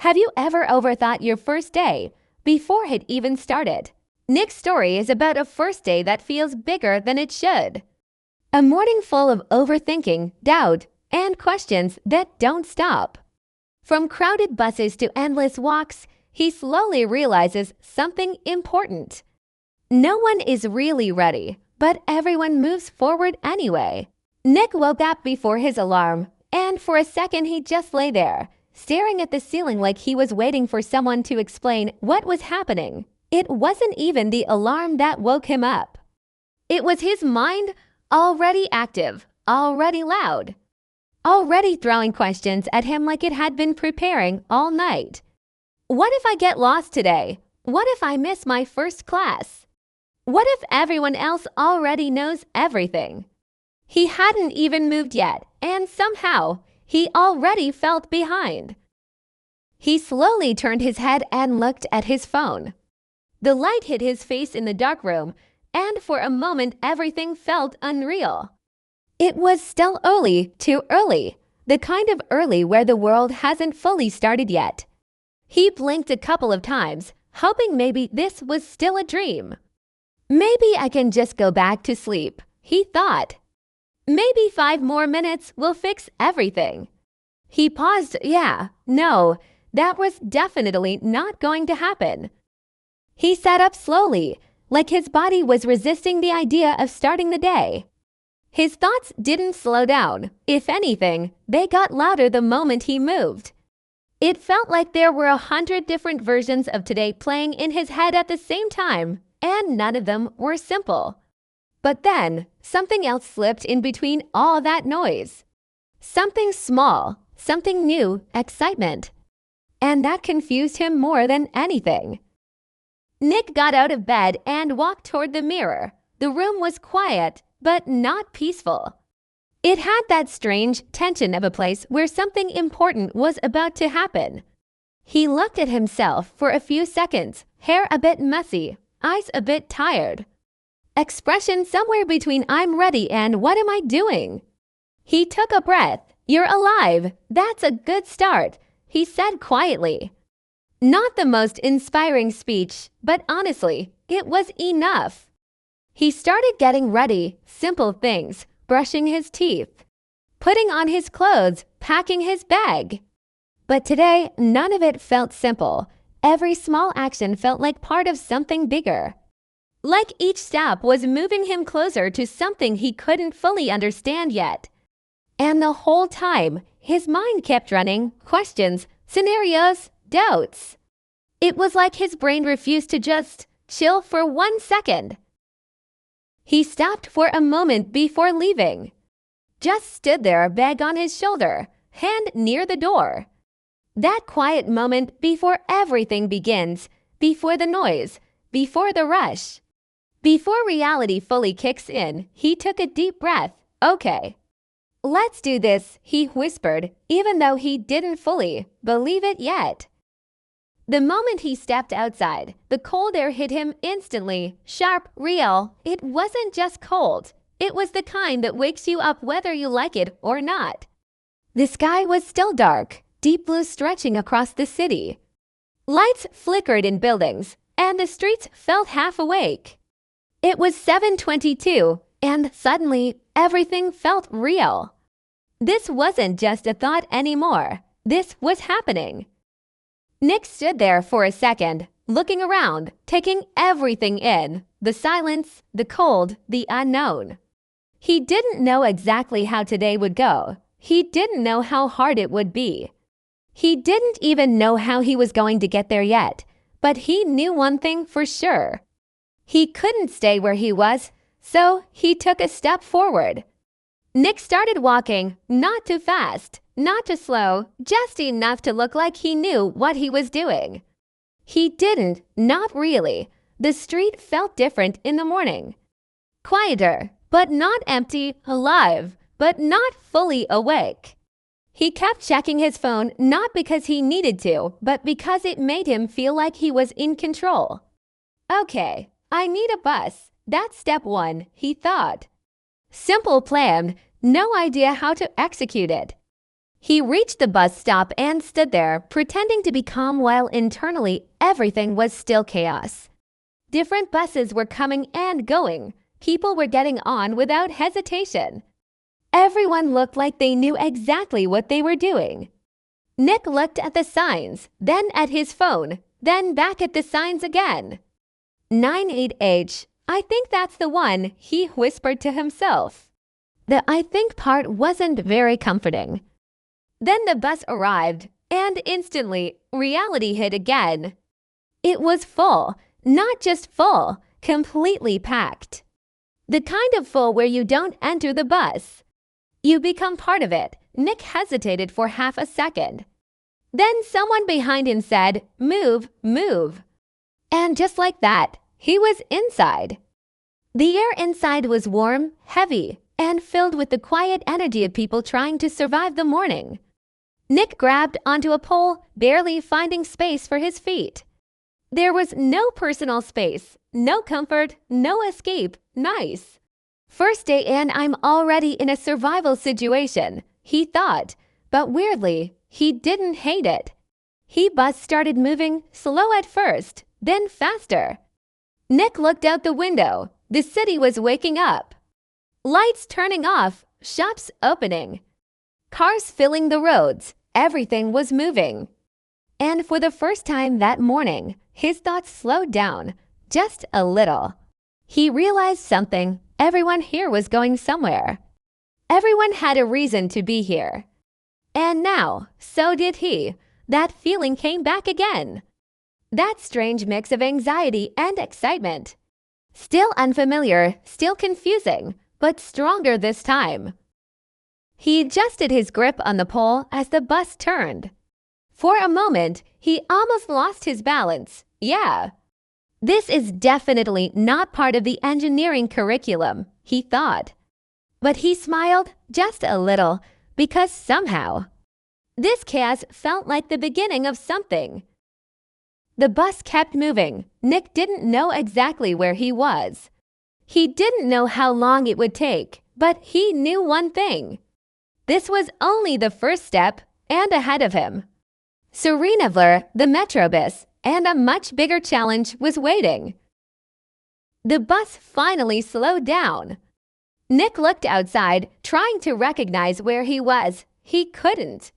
Have you ever overthought your first day before it even started? Nick's story is about a first day that feels bigger than it should. A morning full of overthinking, doubt, and questions that don't stop. From crowded buses to endless walks, he slowly realizes something important. No one is really ready, but everyone moves forward anyway. Nick woke up before his alarm, and for a second he just lay there, staring at the ceiling like he was waiting for someone to explain what was happening. It wasn't even the alarm that woke him up. It was his mind, already active, already loud, already throwing questions at him like it had been preparing all night. What if I get lost today? What if I miss my first class? What if everyone else already knows everything? He hadn't even moved yet, and somehow, he already felt behind. He slowly turned his head and looked at his phone. The light hit his face in the dark room, and for a moment everything felt unreal. It was still early, too early, the kind of early where the world hasn't fully started yet. He blinked a couple of times, hoping maybe this was still a dream. Maybe I can just go back to sleep, he thought. Maybe 5 more minutes will fix everything. He paused. No, that was definitely not going to happen. He sat up slowly, like his body was resisting the idea of starting the day. His thoughts didn't slow down. If anything, they got louder the moment he moved. It felt like there were 100 different versions of today playing in his head at the same time, and none of them were simple. But then, something else slipped in between all that noise. Something small, something new, excitement. And that confused him more than anything. Nick got out of bed and walked toward the mirror. The room was quiet, but not peaceful. It had that strange tension of a place where something important was about to happen. He looked at himself for a few seconds, hair a bit messy, eyes a bit tired. Expression somewhere between I'm ready and what am I doing? He took a breath. You're alive. That's a good start, he said quietly. Not the most inspiring speech, but honestly, it was enough. He started getting ready, simple things, brushing his teeth, putting on his clothes, packing his bag. But today, none of it felt simple. Every small action felt like part of something bigger. Like each step was moving him closer to something he couldn't fully understand yet. And the whole time, his mind kept running, questions, scenarios, doubts. It was like his brain refused to just chill for 1 second. He stopped for a moment before leaving. Just stood there, bag on his shoulder, hand near the door. That quiet moment before everything begins, before the noise, before the rush. Before reality fully kicks in, he took a deep breath. Okay. Let's do this, he whispered, even though he didn't fully believe it yet. The moment he stepped outside, the cold air hit him instantly, sharp, real. It wasn't just cold. It was the kind that wakes you up whether you like it or not. The sky was still dark, deep blue stretching across the city. Lights flickered in buildings, and the streets felt half awake. It was 7:22, and suddenly, everything felt real. This wasn't just a thought anymore. This was happening. Nick stood there for a second, looking around, taking everything in, the silence, the cold, the unknown. He didn't know exactly how today would go. He didn't know how hard it would be. He didn't even know how he was going to get there yet, but he knew one thing for sure. He couldn't stay where he was, so he took a step forward. Nick started walking, not too fast, not too slow, just enough to look like he knew what he was doing. He didn't, not really. The street felt different in the morning. Quieter, but not empty, alive, but not fully awake. He kept checking his phone not because he needed to, but because it made him feel like he was in control. Okay, I need a bus. That's step 1, he thought. Simple plan, no idea how to execute it. He reached the bus stop and stood there, pretending to be calm while internally everything was still chaos. Different buses were coming and going. People were getting on without hesitation. Everyone looked like they knew exactly what they were doing. Nick looked at the signs, then at his phone, then back at the signs again. 98H, I think that's the one, he whispered to himself. The I think part wasn't very comforting. Then the bus arrived, and instantly, reality hit again. It was full, not just full, completely packed. The kind of full where you don't enter the bus. You become part of it. Nick hesitated for half a second. Then someone behind him said, "Move, move." And just like that, he was inside. The air inside was warm, heavy, and filled with the quiet energy of people trying to survive the morning. Nick grabbed onto a pole, barely finding space for his feet. There was no personal space, no comfort, no escape. Nice. First day and I'm already in a survival situation, he thought, but weirdly, he didn't hate it. Bus started moving, slow at first, then faster. Nick looked out the window. The city was waking up. Lights turning off, shops opening. Cars filling the roads, everything was moving. And for the first time that morning, his thoughts slowed down, just a little. He realized something. Everyone here was going somewhere. Everyone had a reason to be here. And now, so did he. That feeling came back again. That strange mix of anxiety and excitement. Still unfamiliar, still confusing, but stronger this time. He adjusted his grip on the pole as the bus turned. For a moment, he almost lost his balance. Yeah. This is definitely not part of the engineering curriculum, he thought. But he smiled just a little, because somehow, this chaos felt like the beginning of something. The bus kept moving. Nick didn't know exactly where he was. He didn't know how long it would take, but he knew one thing. This was only the first step, and ahead of him, Serenavler, the Metrobus, and a much bigger challenge was waiting. The bus finally slowed down. Nick looked outside, trying to recognize where he was. He couldn't.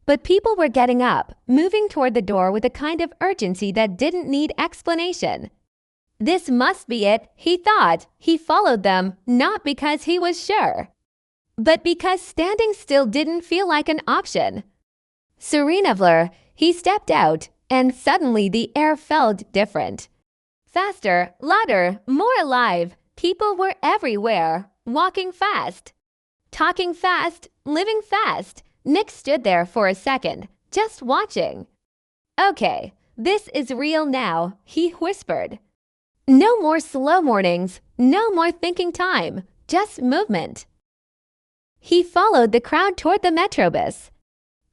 But people were getting up, moving toward the door with a kind of urgency that didn't need explanation. This must be it, he thought. He followed them, not because he was sure, but because standing still didn't feel like an option. Serenavler, he stepped out, and suddenly the air felt different. Faster, louder, more alive. People were everywhere, walking fast, talking fast, living fast. Nick stood there for a second, just watching. Okay, this is real now, he whispered. No more slow mornings, no more thinking time, just movement. He followed the crowd toward the Metrobus.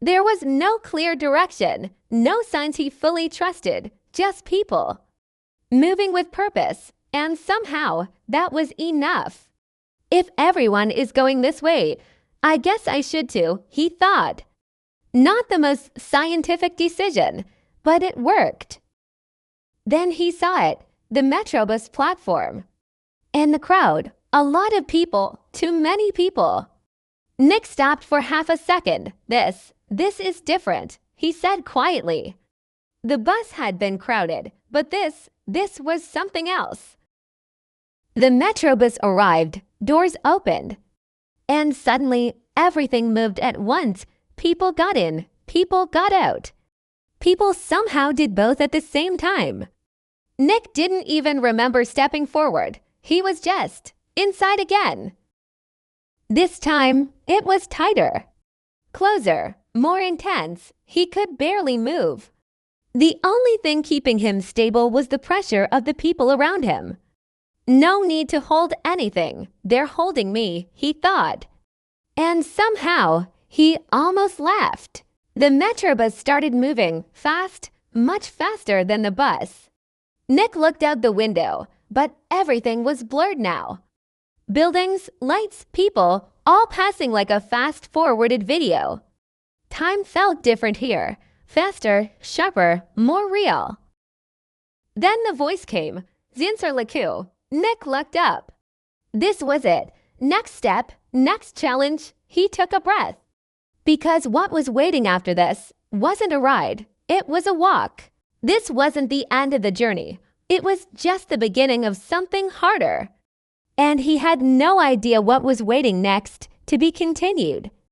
There was no clear direction, no signs he fully trusted, just people. Moving with purpose, and somehow that was enough. If everyone is going this way, I guess I should too, he thought. Not the most scientific decision, but it worked. Then he saw it, the Metrobus platform. And the crowd, a lot of people, too many people. Nick stopped for half a second. This is different, he said quietly. The bus had been crowded, but this was something else. The Metrobus arrived, doors opened. And suddenly, everything moved at once. People got in, people got out. People somehow did both at the same time. Nick didn't even remember stepping forward. He was just inside again. This time, it was tighter, closer, more intense. He could barely move. The only thing keeping him stable was the pressure of the people around him. No need to hold anything. They're holding me, he thought. And somehow, he almost laughed. The Metrobus started moving fast, much faster than the bus. Nick looked out the window, but everything was blurred now. Buildings, lights, people, all passing like a fast-forwarded video. Time felt different here. Faster, sharper, more real. Then the voice came. Zinser Laku. Nick looked up. This was it. Next step, next challenge. He took a breath. Because what was waiting after this wasn't a ride. It was a walk. This wasn't the end of the journey. It was just the beginning of something harder. And he had no idea what was waiting next to be continued.